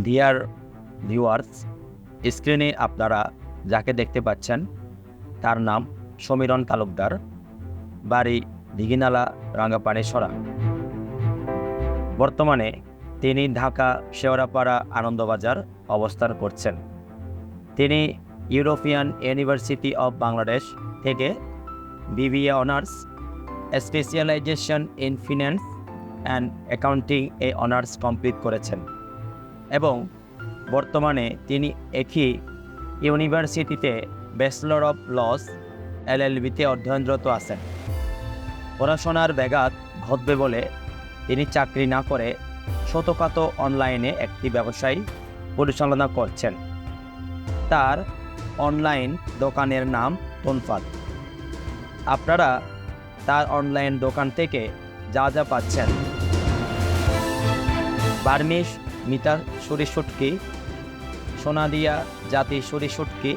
Dear viewers, স্ক্রিনে আপনারা যাকে দেখতে পাচ্ছেন তার নাম সমীরণ তালুকদার, বাড়ি দিঘিনালা, রাঙ্গাপানি সরা। বর্তমানে তিনি ঢাকা শেওড়াপাড়া আনন্দবাজার অবস্থান করছেন। তিনি ইউরোপিয়ান ইউনিভার্সিটি অব বাংলাদেশ থেকে BBA honours, specialisation in finance and accounting honours complete করেছেন এবং বর্তমানে তিনি একই ইউনিভার্সিটিতে ব্যাচেলর অব লস LLBতে অধ্যয়নরত আছেন। পড়াশোনার ব্যাঘাত ঘটবে বলে তিনি চাকরি না করে ছোটখাটো অনলাইনে একটি ব্যবসায় পরিচালনা করছেন। তার অনলাইন দোকানের নাম তনফাত। আপনারা তার অনলাইন দোকান থেকে যা যা পাচ্ছেন: বার্মিশ মিতা সরি শুটকি, সোনাদিয়া জাতি সরি শুটকি,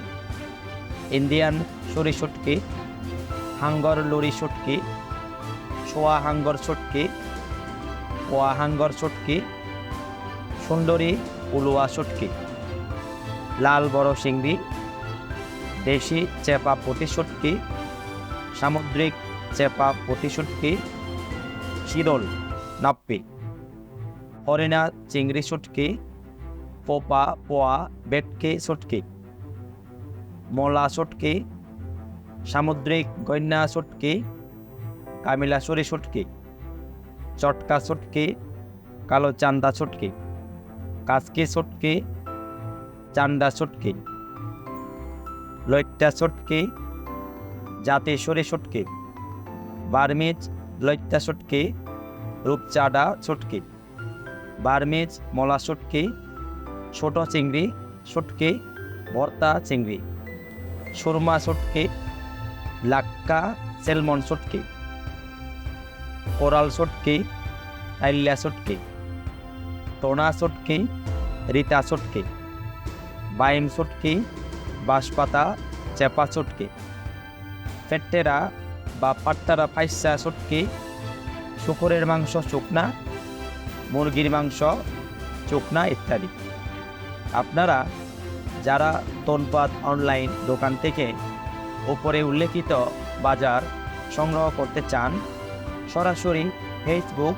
ইন্ডিয়ান সরি শুটকি, হাঙ্গর লরি শুটকি, সোয়া হাঙ্গর শুটকি, পোয়া হাঙ্গর শুটকি, সুন্দরী উলুয়া শুটকি, লাল বড় চিংড়ি, দেশি চেপা পুঁটি শুটকি, সামুদ্রিক চেপা পুঁটি শুটকি, শিরল নাপ্পি, হরিণা চিংড়ি শুটকি, পোপা পোয়া বেটকি শুটকি, মোলা শুটকি, সামুদ্রিক গন্যা শুটকি, কামিলাসুরি শুটকি, চটকা শুটকি, কালো চান্দা শুটকি, কাসকি শুটকি, চান্দা শুটকি, লইট্টা শুটকি, জাতিসুরি শুটকি, বার্মিজ লইট্টা শুটকি, রূপচাঁদা শুটকি, বার্মিজ মলা শুটকি, ছোট চিংড়ি শুটকি, ভর্তা চিংড়ি, সুরমা শুটকি, লাক্কা সেলমন শুটকি, কোরাল শুটকি, আইল্যা শুটকি, টোনা শুটকি, রিতা শুটকি, বাইম শুটকি, বাঁশপাতা চেপা শুটকি, ফেট্টেরা বা পাট্টারা ফাইসা শুটকি, শুকুরের মাংস শুকনা, মুরগির মাংস শুকনা ইত্যাদি। আপনারা যারা তনফাত অনলাইন দোকান থেকে উপরে উল্লেখিত বাজার সংগ্রহ করতে চান, সরাসরি ফেসবুক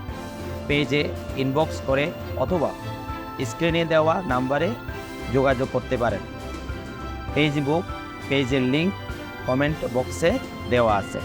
পেজে ইনবক্স করে অথবা স্ক্রিনে দেওয়া নাম্বারে যোগাযোগ করতে পারেন। ফেসবুক পেজের লিঙ্ক কমেন্ট বক্সে দেওয়া আছে।